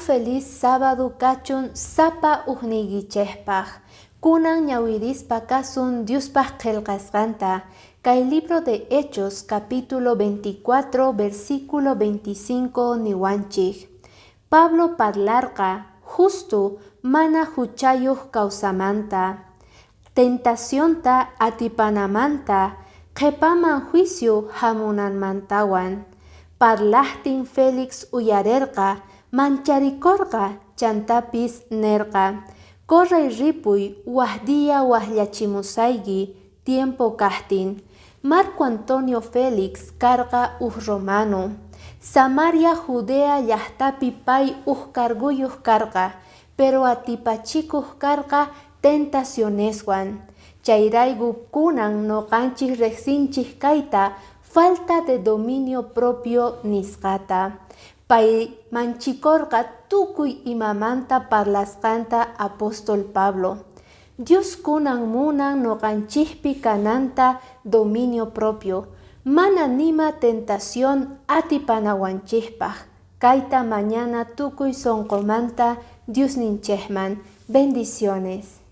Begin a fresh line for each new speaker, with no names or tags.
feliz sábado kachun sapa uhniygichejpaj. Kunan ñawirispa kasun Diospaj qillqasqanta. Kay libro de Hechos capítulo 24 versículo 25 niwanchik. Pablo parlarqa justo mana huchayuq kawsamanta. Tentacionta atipanamanta qhipaman juicio hamunanmantawan. Parlahtin Felix uyarerqa mancharikorqa chantapis nerqa. Corre ripuy wahdiya wahlachimusaygi tiempo kahtin. Marco Antonio Félix karqa romano. Samaria Judea llaqtapi pay carguyuq karqa, pero atipachikuq karqa tentacioneswan. Chayraygu kunan noqanchik riqsinchik kayta falta de dominio propio nisqata. Pay manchikorqa tukuy imamanta parlasqanta apóstol Pablo. Dios kunan munan noqanchikpi kananta dominio propio. Mana nima tentación atipanawanchikpaj. Kayta mañana tukuy sonqomanta Dios ninchejman. Bendiciones.